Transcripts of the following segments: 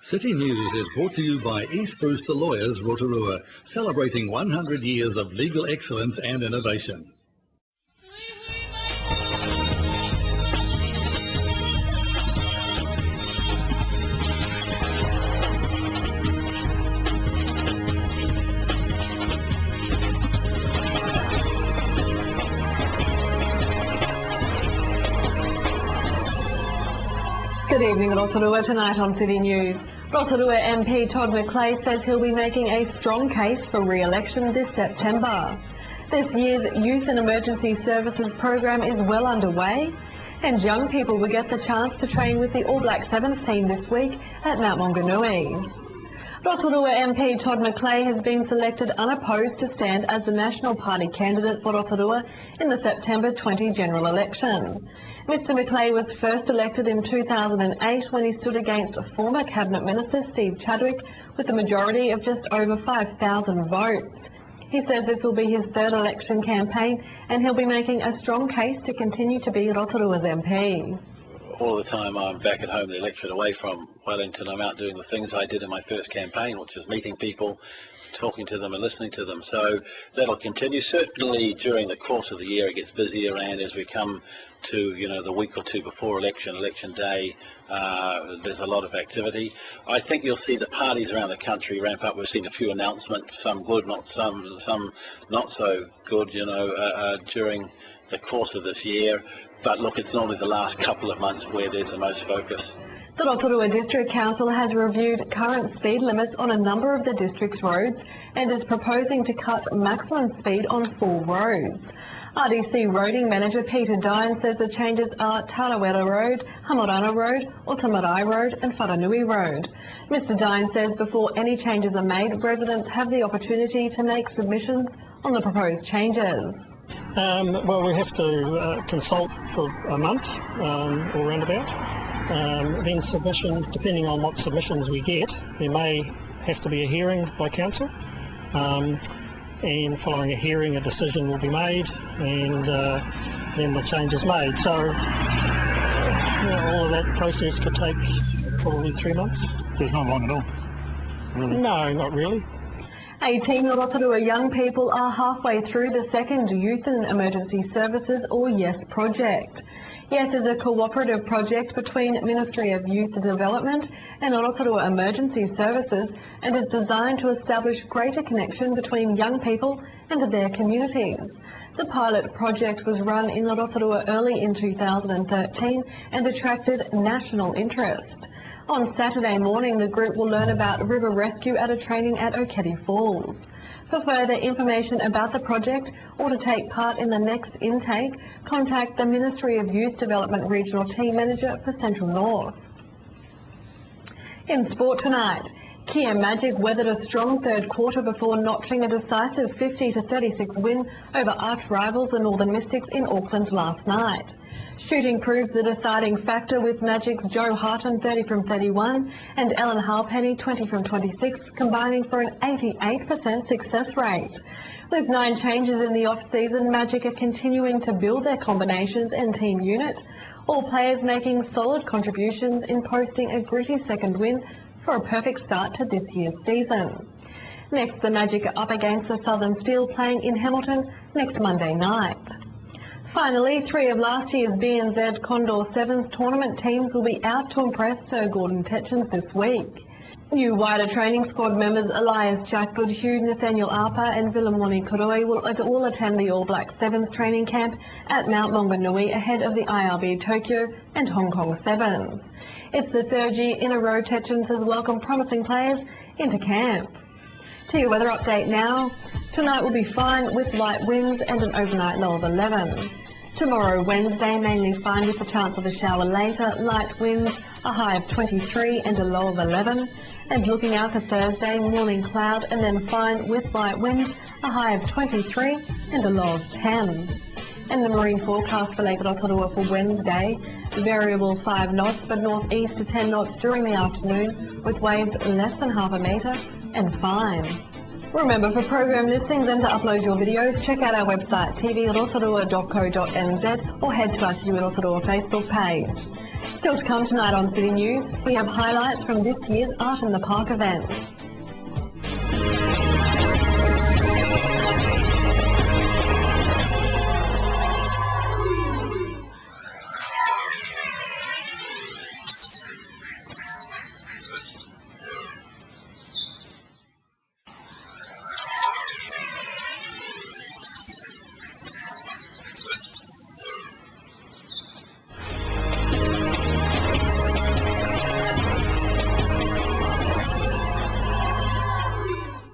City News is brought to you by East Brewster Lawyers, Rotorua, celebrating 100 years of legal excellence and innovation. Good evening, Rotorua. Tonight on City News. Rotorua MP Todd McClay says he'll be making a strong case for re-election this September. This year's Youth and Emergency Services program is well underway, and young people will get the chance to train with the All Black Sevens team this week at Mount Maunganui. Rotorua MP Todd McClay has been selected unopposed to stand as the National Party candidate for Rotorua in the September 20 general election. Mr McClay was first elected in 2008 when he stood against former Cabinet Minister Steve Chadwick with a majority of just over 5,000 votes. He says this will be his third election campaign and he'll be making a strong case to continue to be Rotorua's MP. All the time I'm back at home, the electorate away from Wellington, I'm out doing the things I did in my first campaign, which is meeting people, talking to them and listening to them. So that'll continue. Certainly during the course of the year it gets busier, and as we come to the week or two before election day, there's a lot of activity. I think you'll see the parties around the country ramp up. We've seen a few announcements, some good, some not so good, during the course of this year. But look, it's normally the last couple of months where there's the most focus. The Rotorua District Council has reviewed current speed limits on a number of the district's roads and is proposing to cut maximum speed on 4 roads. RDC Roading Manager Peter Dine says the changes are Tarawera Road, Hamorana Road, Otamarai Road and Wharanui Road. Mr Dine says before any changes are made, residents have the opportunity to make submissions on the proposed changes. Well, we have to consult for a month or roundabout. Then submissions, depending on what submissions we get, there may have to be a hearing by council, and following a hearing a decision will be made, and then the change is made. So all of that process could take probably 3 months. So it's not long at all, really? No, not really. 18 Rotorua young people are halfway through the second Youth and Emergency Services or YES project. YES is a cooperative project between Ministry of Youth Development and Rotorua Emergency Services and is designed to establish greater connection between young people and their communities. The pilot project was run in Rotorua early in 2013 and attracted national interest. On Saturday morning, the group will learn about river rescue at a training at Okedi Falls. For further information about the project or to take part in the next intake, contact the Ministry of Youth Development Regional Team Manager for Central North. In sport tonight, Kia Magic weathered a strong third quarter before notching a decisive 50-36 win over arch rivals the Northern Mystics in Auckland last night. Shooting proved the deciding factor with Magic's Joe Harton 30 from 31 and Ellen Halpenny 20 from 26 combining for an 88% success rate. With 9 changes in the off-season, Magic are continuing to build their combinations and team unit, all players making solid contributions in posting a gritty second win for a perfect start to this year's season. Next, the Magic are up against the Southern Steel playing in Hamilton next Monday night. Finally, 3 of last year's BNZ Condor Sevens tournament teams will be out to impress Sir Gordon Tetchens this week. New wider training squad members Elias Jack Goodhue, Nathaniel Arpa and Vilamoni Koroi will all attend the All Black Sevens training camp at Mount Maunganui ahead of the IRB Tokyo and Hong Kong Sevens. It's the 3rd year in a row Tetchens has welcomed promising players into camp. To your weather update now. Tonight will be fine with light winds and an overnight low of 11. Tomorrow, Wednesday, mainly fine with a chance of a shower later, light winds, a high of 23 and a low of 11. And looking out for Thursday, morning cloud and then fine with light winds, a high of 23 and a low of 10. And the marine forecast for Lake Rotorua for Wednesday, variable 5 knots but northeast to 10 knots during the afternoon with waves less than half a metre and fine. Remember, for program listings and to upload your videos, check out our website tvrotorua.co.nz or head to our TV Rotorua Facebook page. Still to come tonight on City News, we have highlights from this year's Art in the Park event.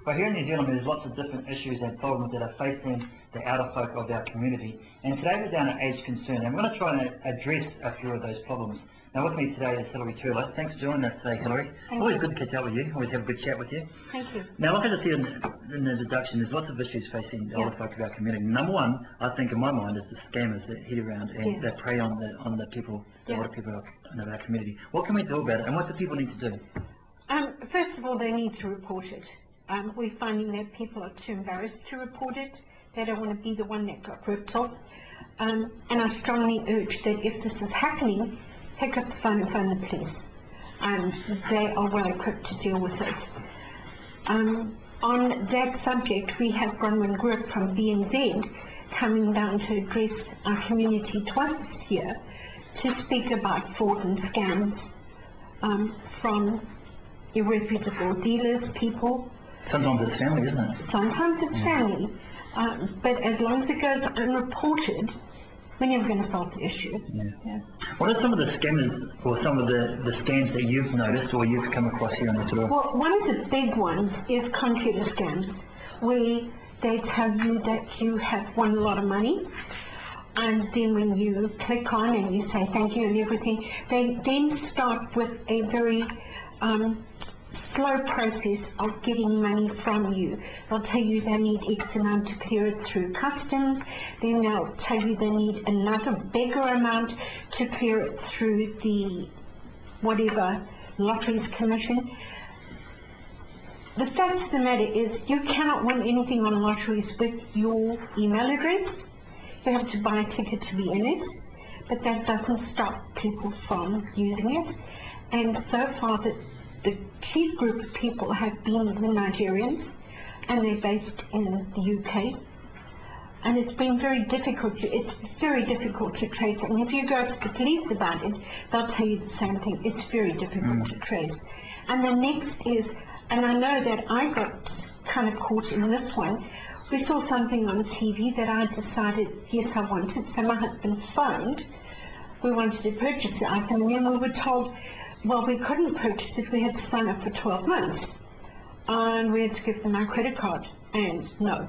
But here in New Zealand, there's lots of different issues and problems that are facing the outer folk of our community. And today we're down at Age Concern, and we're going to try and address a few of those problems. Now with me today is Hilary Turler. Thanks for joining us today, Hilary. Always good to catch up with you. Always have a good chat with you. Thank you. Now, like I just said in the introduction, there's lots of issues facing the older folk of our community. Number one, I think in my mind, is the scammers that hit around and that prey on the people, the older people of our community. What can we do about it, and what do people need to do? First of all, they need to report it. We're finding that people are too embarrassed to report it. They don't want to be the one that got ripped off. And I strongly urge that if this is happening, pick up the phone and phone the police. They are well equipped to deal with it. On that subject, we have Bronwyn Group from BNZ coming down to address our community twice this year to speak about fraud and scams from irreputable dealers, people. Sometimes it's family, isn't it? Sometimes it's family, but as long as it goes unreported, we're never going to solve the issue. Yeah. What are some of the scammers or some of the scams that you've noticed or you've come across here in Rotorua? Well, one of the big ones is computer scams, where they tell you that you have won a lot of money, and then when you click on and you say thank you and everything, they then start with a very slow process of getting money from you. They'll tell you they need X amount to clear it through customs, then they'll tell you they need another bigger amount to clear it through the whatever lotteries commission. The fact of the matter is you cannot win anything on lotteries with your email address. You have to buy a ticket to be in it, but that doesn't stop people from using it. And so far the chief group of people have been the Nigerians, and they're based in the UK. And it's been very difficult to trace. And if you go to the police about it, they'll tell you the same thing. It's very difficult to trace. And the next is, and I know that I got kind of caught in this one. We saw something on TV that I decided, yes, I wanted. So my husband phoned. We wanted to purchase the item, and then we were told, well, we couldn't purchase it, we had to sign up for 12 months. And we had to give them our credit card, and no.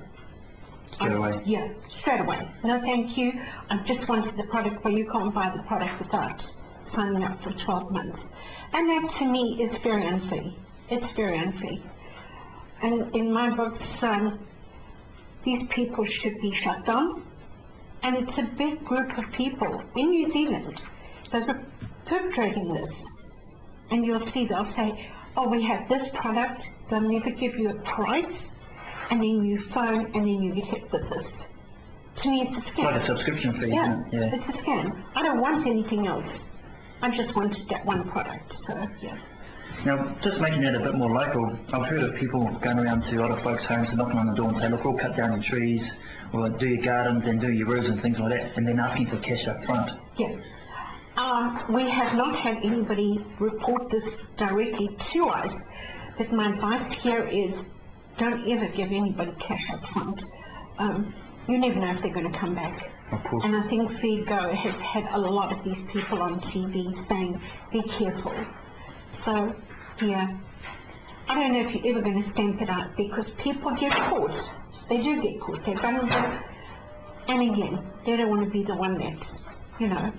Straight away? Yeah, straight away. No, thank you. I just wanted the product, well, you can't buy the product without signing up for 12 months. And that, to me, is very unfair. It's very unfair. And in my books, these people should be shut down. And it's a big group of people in New Zealand that are perpetrating this. And you'll see they'll say, oh, we have this product, they'll never give you a price, and then you phone and then you get hit with this. To me, it's a scam. It's like a subscription fee, yeah, isn't it? Yeah, it's a scam. I don't want anything else. I just wanted that one product, so yeah. Now, just making that a bit more local, I've heard of people going around to other folks' homes and knocking on the door and say, look, we'll cut down your trees, or do your gardens and do your roofs and things like that, and then asking for cash up front. Yeah. We have not had anybody report this directly to us, but my advice here is don't ever give anybody cash up front. You never know if they're going to come back. Of course. And I think FeedGo has had a lot of these people on TV saying, be careful. So, yeah, I don't know if you're ever going to stamp it out because people get caught. They do get caught. They're vulnerable. And again, they don't want to be the one that's, you know.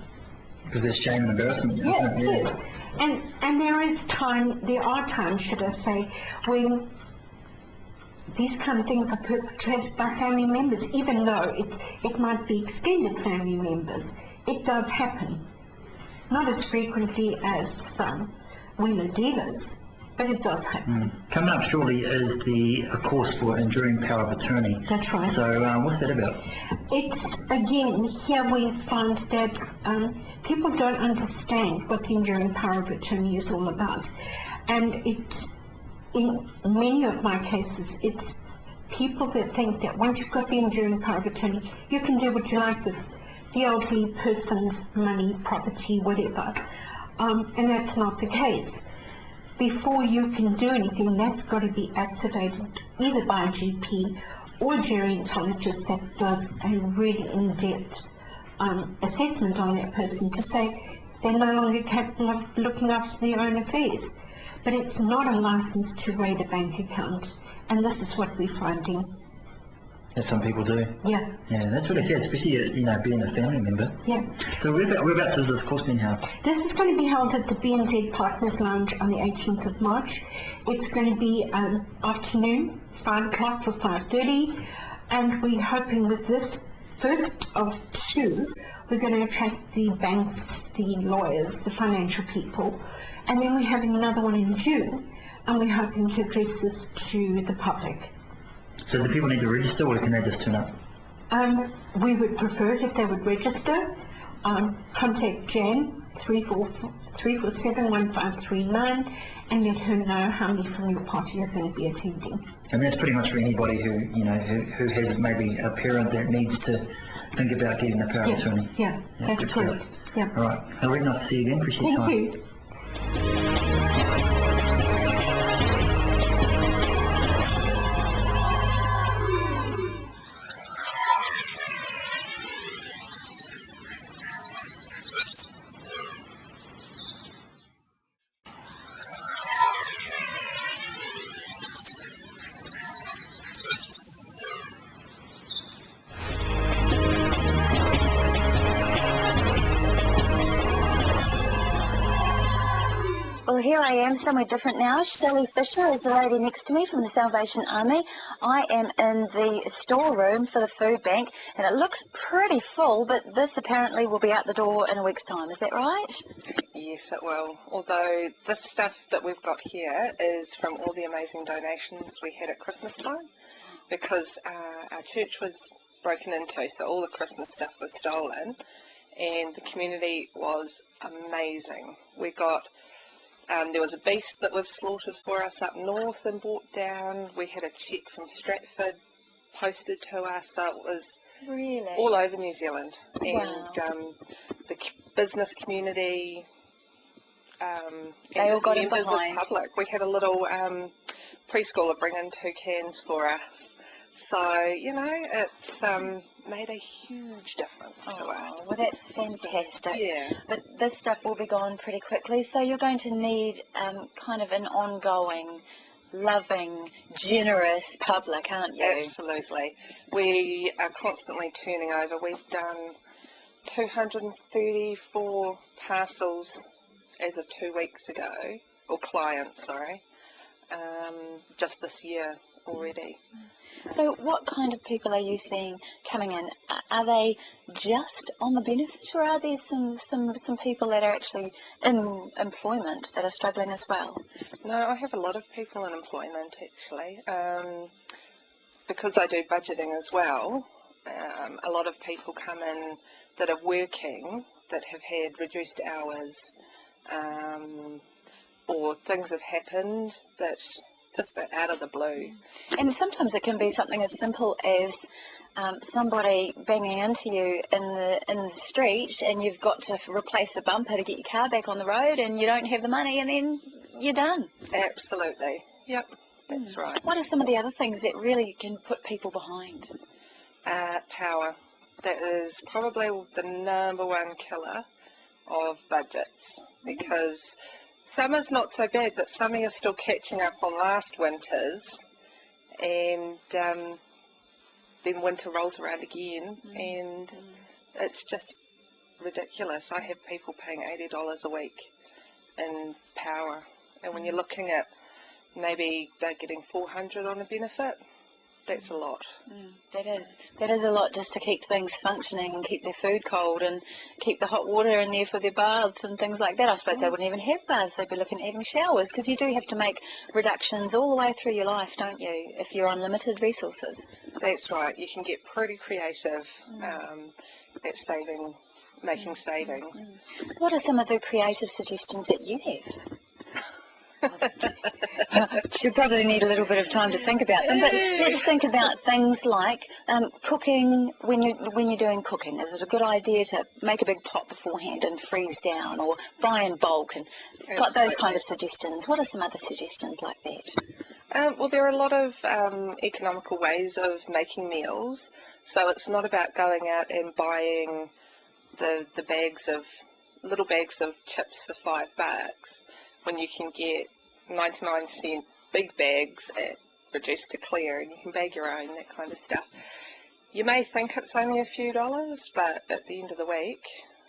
Because there's shame and embarrassment. Yeah, it is. And there are times, should I say, when these kind of things are perpetrated by family members, even though it might be extended family members. It does happen. Not as frequently as wheeler dealers, but it does happen. Coming up shortly is a course for enduring power of attorney. That's right. So what's that about? It's, again, here we find that people don't understand what the enduring power of attorney is all about. And it's, in many of my cases, it's people that think that once you've got the enduring power of attorney, you can do what you like with the elderly person's money, property, whatever. And that's not the case. Before you can do anything, that's got to be activated either by a GP or a gerontologist that does a really in-depth assessment on that person to say they're no longer capable of looking after their own affairs. But it's not a license to raid a bank account, and this is what we're finding. That some people do. Yeah. Yeah, that's really sad, especially being a family member. Yeah. So whereabouts is this course being held? This is going to be held at the BNZ Partners Lounge on the 18th of March. It's going to be afternoon, 5 o'clock for 5:30, and we're hoping with this first of two, we're going to attract the banks, the lawyers, the financial people, and then we're having another one in June, and we're hoping to address this to the public. So do people need to register, or can they just turn up? We would prefer it if they would register. Contact Jan 347-1539 and let her know how many from your party are going to be attending. And that's pretty much for anybody who who has maybe a parent that needs to think about getting a power of attorney. Yeah, that's good correct. stuff. Yeah. All right. Really nice to see you again. Appreciate your Thank time. you. Well, here I am, somewhere different now. Shelley Fisher is the lady next to me from the Salvation Army. I am in the storeroom for the food bank, and it looks pretty full, but this apparently will be out the door in a week's time. Is that right? Yes, it will. Although this stuff that we've got here is from all the amazing donations we had at Christmas time, because our church was broken into, so all the Christmas stuff was stolen, and the community was amazing. We got there was a beast that was slaughtered for us up north and brought down. We had a cheque from Stratford posted to us, so it was Really? all over New Zealand. Wow. And the business community, They and all just got in members of behind. public. We had a little preschooler bring in 2 cans for us. So, you know, it's made a huge difference to us. Well, that's fantastic. Yeah. But this stuff will be gone pretty quickly, so you're going to need kind of an ongoing, loving, generous public, aren't you? Absolutely. We are constantly turning over. We've done 234 parcels as of 2 weeks ago, or clients, sorry, just this year already. So what kind of people are you seeing coming in? Are they just on the benefit, or are there some people that are actually in employment that are struggling as well? No, I have a lot of people in employment actually, because I do budgeting as well. A lot of people come in that are working, that have had reduced hours, or things have happened that just out of the blue. And sometimes it can be something as simple as somebody banging into you in the street, and you've got to replace a bumper to get your car back on the road, and you don't have the money, and then you're done. Absolutely. Yep, that's right. What are some of the other things that really can put people behind? Power. That is probably the #1 killer of budgets, because summer's not so bad, but summer you're still catching up on last winter's, and then winter rolls around again, and it's just ridiculous. I have people paying $80 a week in power, and when you're looking at maybe they're getting $400 on a benefit, that's a lot. That is a lot, just to keep things functioning and keep their food cold and keep the hot water in there for their baths and things like that. I suppose they wouldn't even have baths, they'd be looking at having showers, because you do have to make reductions all the way through your life, don't you, if you're on limited resources. That's right. You can get pretty creative at making savings. What are some of the creative suggestions that you have? She'll probably need a little bit of time to think about them, but let's think about things like cooking. When you're doing cooking, is it a good idea to make a big pot beforehand and freeze down, or buy in bulk, and got those kind of suggestions? What are some other suggestions like that? Well, there are a lot of economical ways of making meals, so it's not about going out and buying the little bags of chips for $5 when you can get 99-cent big bags at reduced to clear, and you can bag your own, that kind of stuff. You may think it's only a few dollars, but at the end of the week,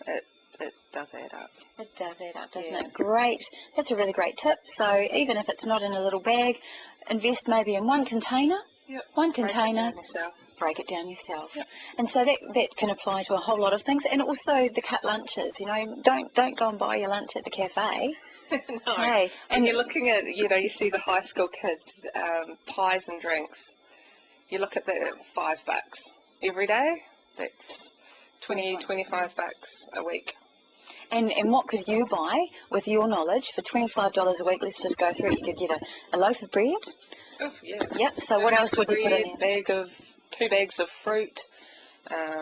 it does add up. It does add up, doesn't it? Great. That's a really great tip. So even if it's not in a little bag, invest maybe in one container. Yep. One container. Break it down yourself. Yep. And so that can apply to a whole lot of things, and also the cut lunches. You know, don't go and buy your lunch at the cafe. No. Hey, and you're looking at, you see the high school kids, pies and drinks. You look at the $5 every day. That's $25 a week. And what could you buy with your knowledge for $25 a week? Let's just go through it. You could get a loaf of bread. Oh, yeah. Yep. So what else would you put in there? 2 bags of fruit,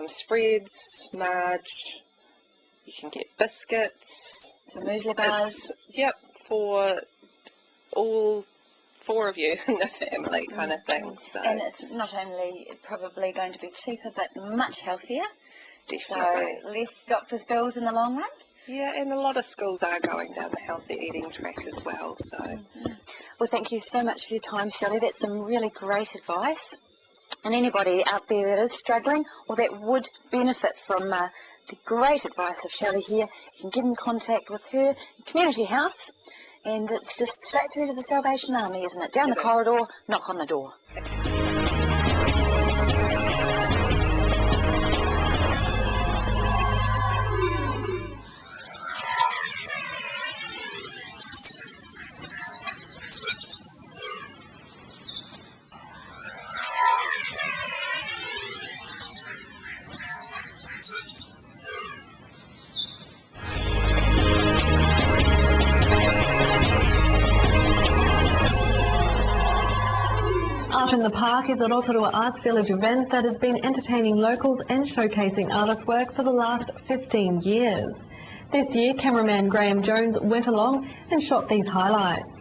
spreads, marge. You can get biscuits. For muesli bars. Yep, for all 4 of you in the family, kind of thing. So. And it's not only probably going to be cheaper, but much healthier. Definitely. So less doctor's bills in the long run. Yeah, and a lot of schools are going down the healthy eating track as well. So. Well, thank you so much for your time, Shelley. That's some really great advice. And anybody out there that is struggling or that would benefit from the great advice of Shelley here, you can get in contact with her community house, and it's just straight through to the Salvation Army, isn't it? Down the corridor, knock on the door. Art in the Park is a Rotorua Arts Village event that has been entertaining locals and showcasing artist work for the last 15 years. This year, cameraman Graham Jones went along and shot these highlights.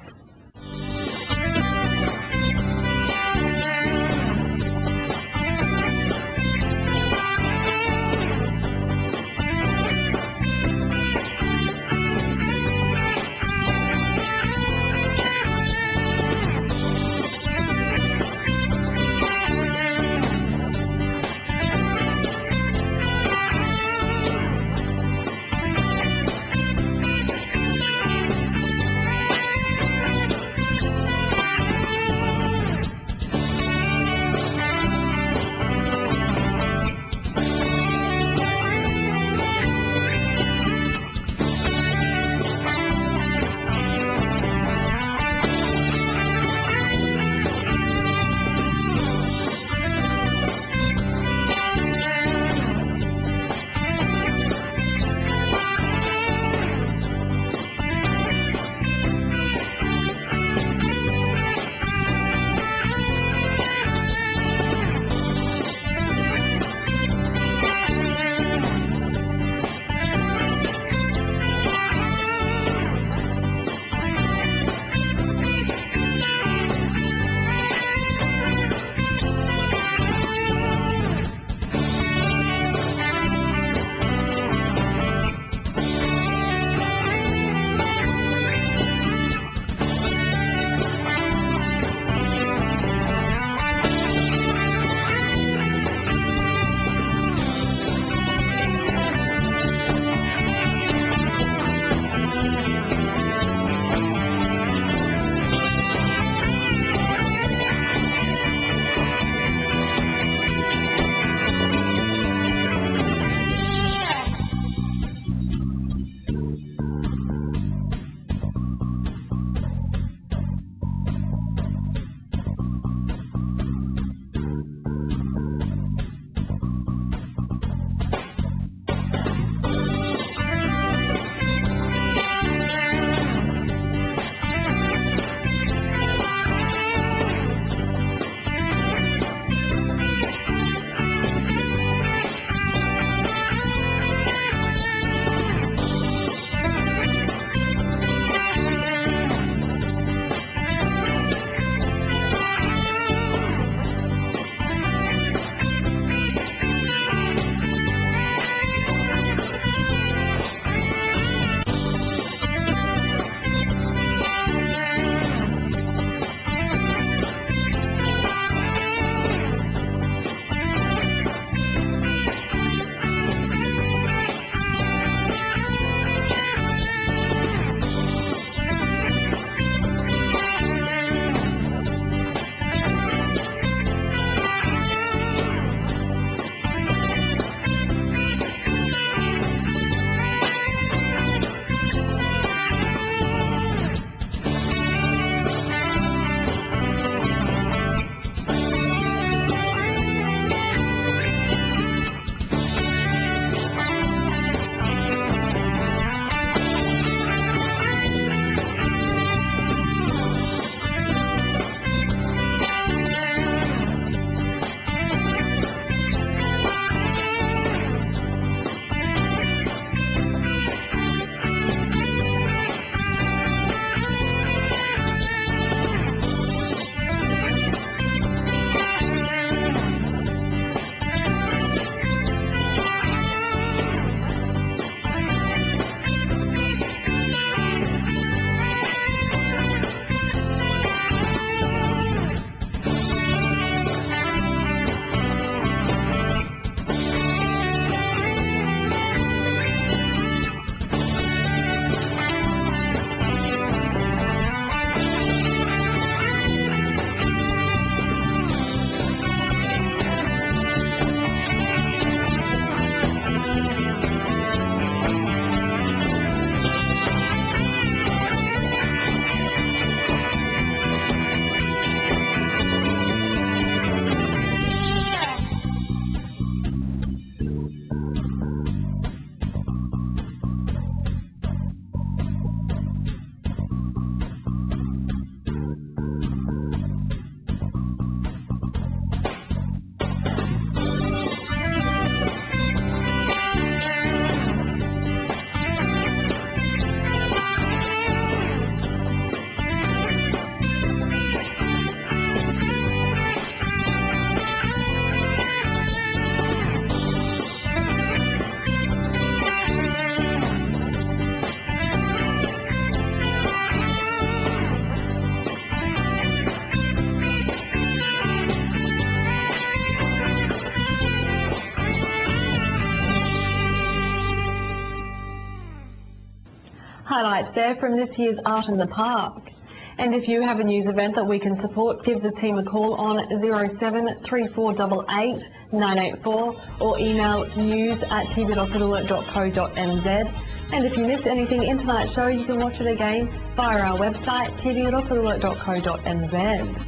highlights there from this year's Art in the Park. And if you have a news event that we can support, give the team a call on 073488 984 or email news@tv.rotorua.co.nz. And if you missed anything in tonight's show, you can watch it again via our website, tv.rotorua.co.nz.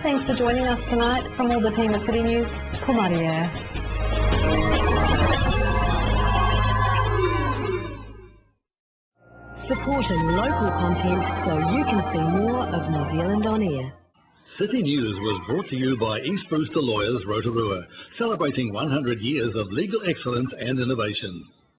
Thanks for joining us tonight. From all the team at City News, Kumaria. Supporting local content so you can see more of New Zealand on air. City News was brought to you by East Brewster Lawyers, Rotorua, celebrating 100 years of legal excellence and innovation.